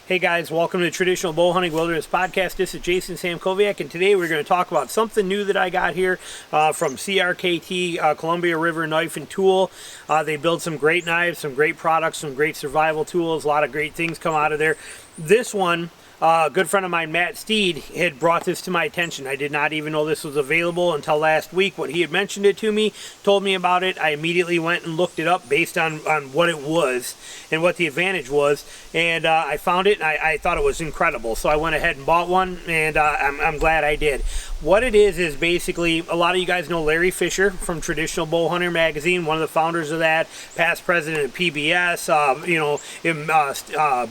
Hey guys, welcome to the Traditional Bow Hunting Wilderness Podcast. This is Jason Samkoviak, and today we're going to talk about something new that I got here from CRKT, Columbia River Knife and Tool. They build some great knives, some great products, some great survival tools. A lot of great things come out of there. This one, a good friend of mine, Matt Steed, had brought this to my attention. I did not even know this was available until last week. When he had mentioned it to me, told me about it, I immediately went and looked it up based on what it was and what the advantage was. And I found it, and I thought it was incredible. So I went ahead and bought one, and I'm glad I did. What it is basically, a lot of you guys know Larry Fischer from Traditional Bow Hunter magazine, one of the founders of that, past president of PBS,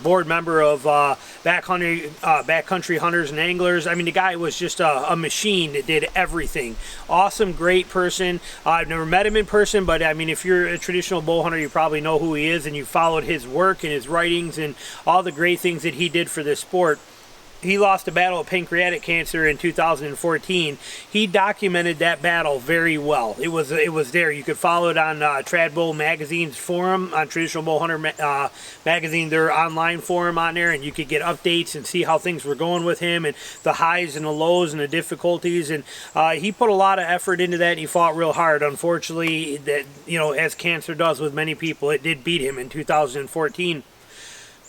board member of Backcountry Hunters and Anglers. I mean, the guy was just a machine that did everything. Awesome, great person. I've never met him in person, but I mean, if you're a traditional bow hunter, you probably know who he is, and you followed his work and his writings and all the great things that he did for this sport. He lost a battle of pancreatic cancer in 2014. He documented that battle very well. It was there. You could follow it on Tradbow magazine's forum, on Traditional Bow Hunter magazine, their online forum on there, and you could get updates and see how things were going with him and the highs and the lows and the difficulties. And he put a lot of effort into that, and he fought real hard. Unfortunately, that, you know, as cancer does with many people, it did beat him in 2014.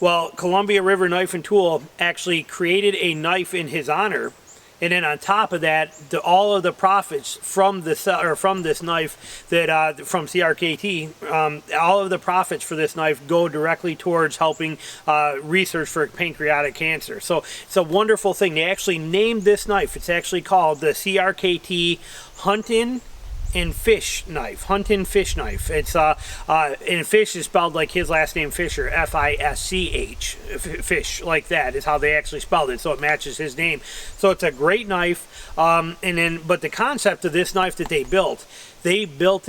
Well, Columbia River Knife and Tool actually created a knife in his honor, and then on top of that, all of the profits from this knife that from CRKT, all of the profits for this knife go directly towards helping research for pancreatic cancer. So it's a wonderful thing. They actually named this knife. It's actually called the CRKT Huntin' and Fish knife. Huntin' Fish knife. It's and Fish is spelled like his last name, Fischer, F-I-S-C-H. Fish, like that is how they actually spelled it, so it matches his name. So it's a great knife. But the concept of this knife that they built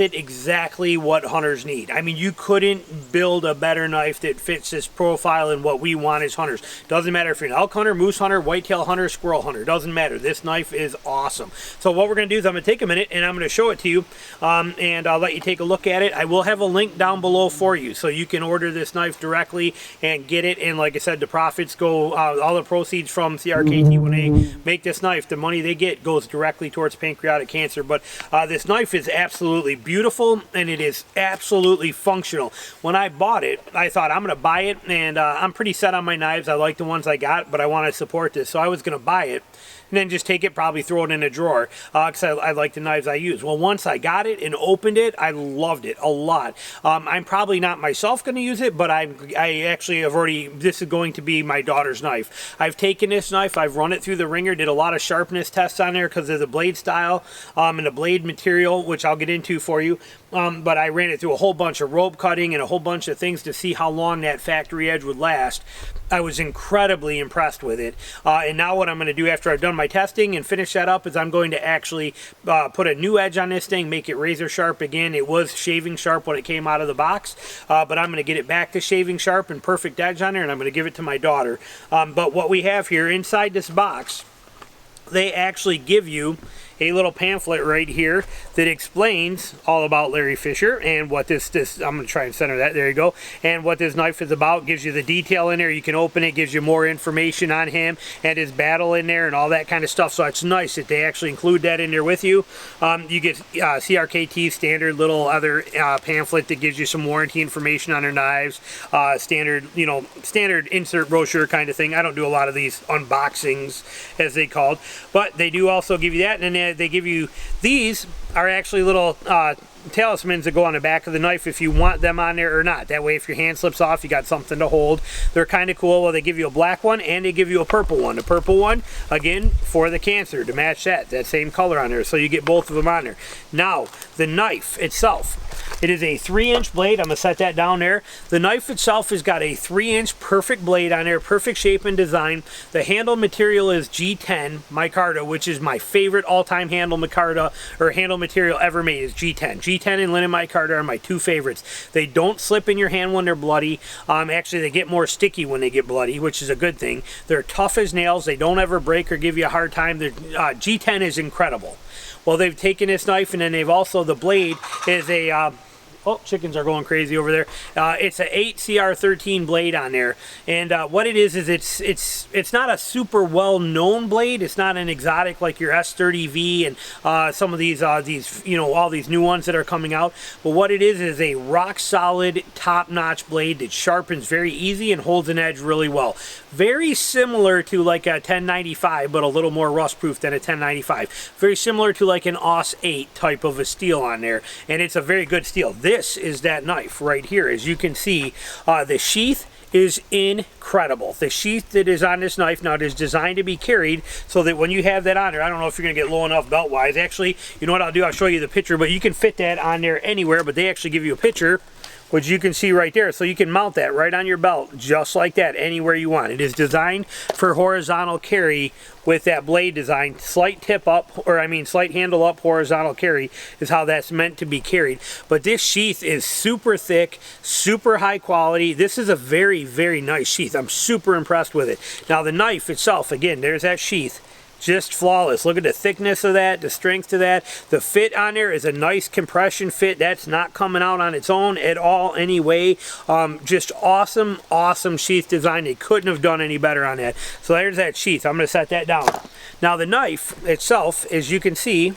it exactly what hunters need. I mean, you couldn't build a better knife that fits this profile and what we want as hunters. Doesn't matter if you're an elk hunter, moose hunter, whitetail hunter, squirrel hunter. Doesn't matter. This knife is awesome. So what we're going to do is I'm going to take a minute and I'm going to show it to you, and I'll let you take a look at it. I will have a link down below for you, so you can order this knife directly and get it. And like I said, the profits go, all the proceeds from CRKT, when they make this knife, the money they get goes directly towards pancreatic cancer. But this knife is absolutely beautiful, and it is absolutely functional. When I bought it, I thought, I'm going to buy it, and I'm pretty set on my knives. I like the ones I got, but I want to support this, so I was going to buy it and then just take it, probably throw it in a drawer, because I like the knives I use. Well, once I got it and opened it, I loved it a lot. I'm probably not myself going to use it, but I actually have already, this is going to be my daughter's knife. I've taken this knife, I've run it through the ringer, did a lot of sharpness tests on there because of the blade style and the blade material, which I'll get into for you. But I ran it through a whole bunch of rope cutting and a whole bunch of things to see how long that factory edge would last. I was incredibly impressed with it. And now what I'm going to do after I've done my testing and finish that up is I'm going to actually put a new edge on this thing, make it razor sharp again. It was shaving sharp when it came out of the box, but I'm going to get it back to shaving sharp and perfect edge on there, and I'm going to give it to my daughter. But what we have here inside this box, they actually give you a little pamphlet right here that explains all about Larry Fischer and what this I'm going to try and center that, there you go, and what this knife is about. Gives you the detail in there. You can open it, gives you more information on him and his battle in there and all that kind of stuff. So it's nice that they actually include that in there with you. You get CRKT standard little other pamphlet that gives you some warranty information on their knives, standard insert brochure kind of thing. I don't do a lot of these unboxings, as they called, but they do also give you that. And then they give you, these are actually little talismans that go on the back of the knife if you want them on there or not. That way, if your hand slips off, you got something to hold. They're kind of cool. Well, they give you a black one and they give you a purple one. The purple one, again, for the cancer, to match that same color on there. So you get both of them on there. Now, the knife itself, it is a 3-inch blade. I'm going to set that down there. The knife itself has got a 3-inch perfect blade on there, perfect shape and design. The handle material is G10 micarta, which is my favorite all-time handle micarta or handle material ever made, is G10. G10 and linen micarta are my two favorites. They don't slip in your hand when they're bloody. Actually, they get more sticky when they get bloody, which is a good thing. They're tough as nails. They don't ever break or give you a hard time. G10 is incredible. Well, they've taken this knife, and then they've also, the blade is a Oh, chickens are going crazy over there. It's an 8CR13 blade on there, and what it is it's not a super well-known blade. It's not an exotic like your S30V and some of these you know, all these new ones that are coming out. But what it is a rock-solid, top-notch blade that sharpens very easy and holds an edge really well. Very similar to like a 1095, but a little more rust-proof than a 1095. Very similar to like an AUS 8 type of a steel on there, and it's a very good steel. This is that knife right here. As you can see, the sheath is incredible. The sheath that is on this knife now, it is designed to be carried so that when you have that on there, I don't know if you're going to get low enough belt wise. Actually, you know what I'll do? I'll show you the picture, but you can fit that on there anywhere, but they actually give you a picture, which you can see right there. So you can mount that right on your belt just like that anywhere you want. It is designed for horizontal carry with that blade design. Slight tip up, or I mean slight handle up, horizontal carry is how that's meant to be carried. But this sheath is super thick, super high quality. This is a very, very nice sheath. I'm super impressed with it. Now the knife itself, again, there's that sheath. Just flawless. Look at the thickness of that, the strength of that. The fit on there is a nice compression fit. That's not coming out on its own at all anyway. Just awesome, awesome sheath design. They couldn't have done any better on that. So there's that sheath. I'm going to set that down. Now the knife itself, as you can see,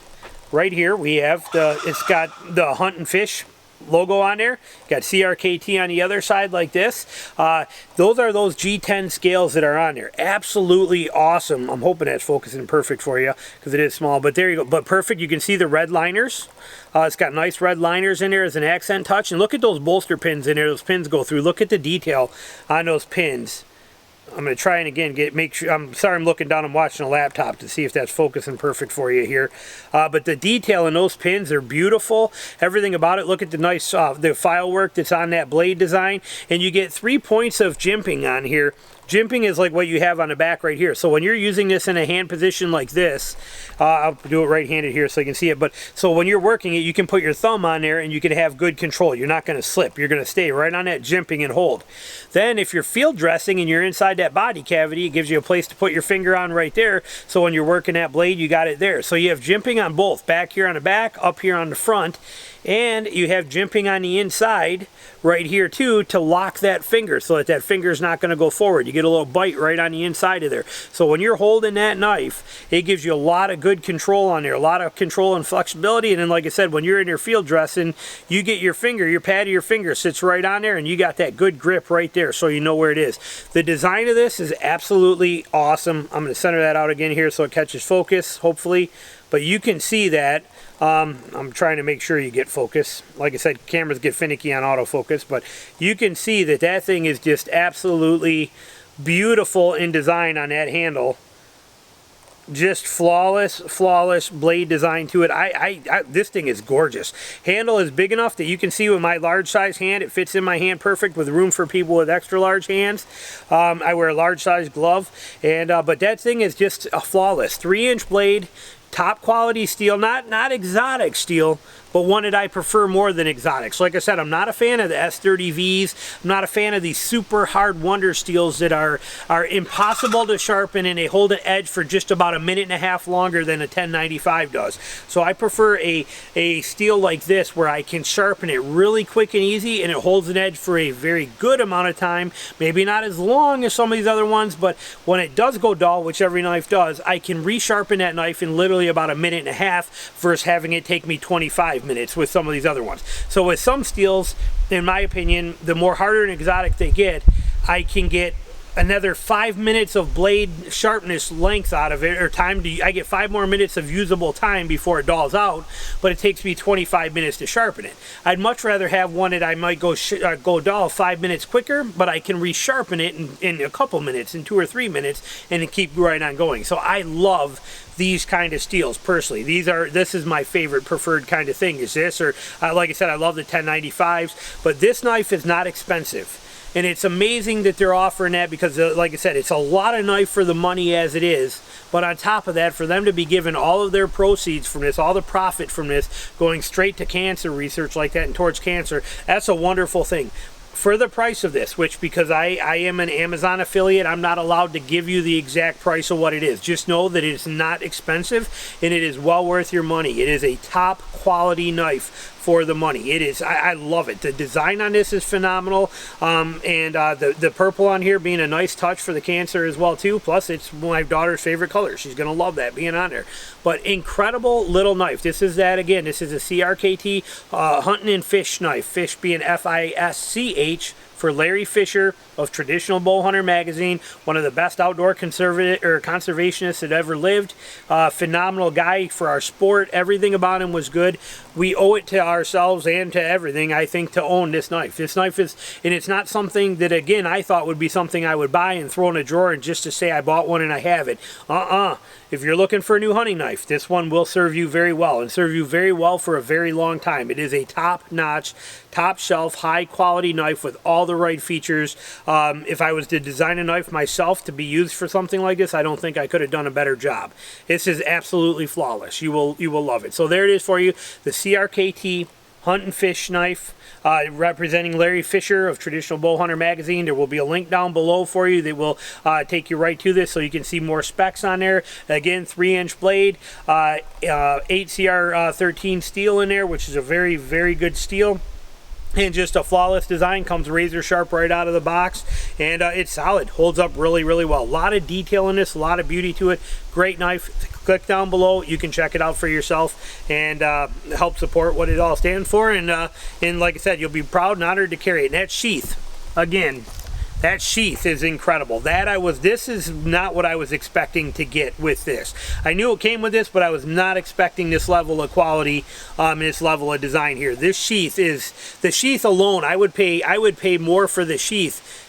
right here we have it's got the Hunt and Fish logo on there. Got CRKT on the other side like this. Those are those G10 scales that are on there. Absolutely awesome. I'm hoping that's focusing perfect for you because it is small, but there you go. But perfect. You can see the red liners. It's got nice red liners in there as an accent touch. And look at those bolster pins in there. Those pins go through. Look at the detail on those pins. I'm going to try and again make sure. I'm sorry, I'm looking down. I'm watching a laptop to see if that's focusing perfect for you here. But the detail in those pins are beautiful. Everything about it. Look at the nice the file work that's on that blade design, and you get 3 points of jimping on here. Jimping is like what you have on the back right here. So when you're using this in a hand position like this, I'll do it right-handed here so you can see it. But so when you're working it, you can put your thumb on there and you can have good control. You're not going to slip. You're going to stay right on that jimping and hold. Then if you're field dressing and you're inside that body cavity, it gives you a place to put your finger on right there. So when you're working that blade, you got it there. So you have jimping on both, back here on the back, up here on the front. And you have jimping on the inside right here too to lock that finger so that that finger is not going to go forward. You get a little bite right on the inside of there. So when you're holding that knife, it gives you a lot of good control on there, a lot of control and flexibility. And then like I said, when you're in your field dressing, you get your finger, your pad of your finger sits right on there and you got that good grip right there so you know where it is. The design of this is absolutely awesome. I'm going to center that out again here so it catches focus, hopefully. But you can see that. I'm trying to make sure you get focus. Like I said, cameras get finicky on autofocus, but you can see that that thing is just absolutely beautiful in design on that handle. Just flawless, flawless blade design to it. This thing is gorgeous. Handle is big enough that you can see with my large size hand, it fits in my hand perfect with room for people with extra large hands. I wear a large size glove, and but that thing is just a flawless 3-inch blade. Top quality steel, not exotic steel, but one that I prefer more than exotics. Like I said, I'm not a fan of the S30Vs. I'm not a fan of these super hard wonder steels that are impossible to sharpen and they hold an edge for just about a minute and a half longer than a 1095 does. So I prefer a steel like this where I can sharpen it really quick and easy and it holds an edge for a very good amount of time. Maybe not as long as some of these other ones, but when it does go dull, which every knife does, I can resharpen that knife in literally about a minute and a half versus having it take me 25 minutes with some of these other ones. So with some steels, in my opinion, the more harder and exotic they get, I can get another 5 minutes of blade sharpness length out of it, or time to, I get 5 more minutes of usable time before it dulls out, but it takes me 25 minutes to sharpen it. I'd much rather have one that I might go dull 5 minutes quicker, but I can resharpen it in a couple minutes, in 2 or 3 minutes, and keep right on going. So I love these kind of steels personally. This is my favorite preferred kind of thing is this, or like I said, I love the 1095s, but this knife is not expensive. And it's amazing that they're offering that because, like I said, it's a lot of knife for the money as it is. But on top of that, for them to be given all of their proceeds from this, all the profit from this, going straight to cancer research like that and towards cancer, that's a wonderful thing. For the price of this, which because I am an Amazon affiliate, I'm not allowed to give you the exact price of what it is. Just know that it's not expensive and it is well worth your money. It is a top quality knife for the money. It is, I love it. The design on this is phenomenal, and the purple on here being a nice touch for the cancer as well too. Plus it's my daughter's favorite color. She's gonna love that being on there. But incredible little knife. This is that again. This is a CRKT hunting and fish knife. Fish being F-I-S-C-H for Larry Fischer of Traditional Bowhunter Magazine, one of the best outdoor conservationists that ever lived. Phenomenal guy for our sport. Everything about him was good. We owe it to ourselves and to everything, I think, to own this knife. This knife is, and it's not something that, again, I thought would be something I would buy and throw in a drawer and just to say I bought one and I have it. If you're looking for a new hunting knife, this one will serve you very well, and serve you very well for a very long time. It is a top-notch, top-shelf, high-quality knife with all the right features. If I was to design a knife myself to be used for something like this, I don't think I could have done a better job. This is absolutely flawless. You will love it. So there it is for you, the CRKT Hunt and Fish knife, representing Larry Fischer of Traditional Bowhunter Magazine. There will be a link down below for you that will take you right to this, so you can see more specs on there. Again, 3-inch blade, 8CR13 steel in there, which is a very, very good steel. And just a flawless design, comes razor sharp right out of the box, and it's solid, holds up really, really well. A lot of detail in this, a lot of beauty to it. Great knife. Click down below, you can check it out for yourself and help support what it all stands for. And like I said, you'll be proud and honored to carry it. And that sheath, again, that sheath is incredible. This is not what I was expecting to get with this. I knew it came with this, but I was not expecting this level of quality, this level of design here. This sheath is, the sheath alone, I would pay more for the sheath.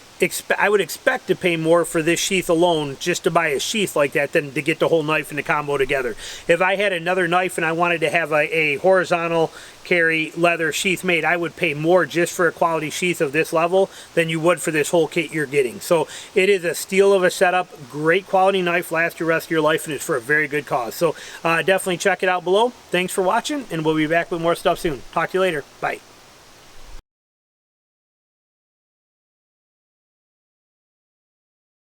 I would expect to pay more for this sheath alone, just to buy a sheath like that, than to get the whole knife and the combo together. If I had another knife and I wanted to have a horizontal carry leather sheath made, I would pay more just for a quality sheath of this level than you would for this whole kit you're getting. So it is a steal of a setup, great quality knife, lasts the rest of your life, and it's for a very good cause. So definitely check it out below. Thanks for watching, and we'll be back with more stuff soon. Talk to you later. Bye.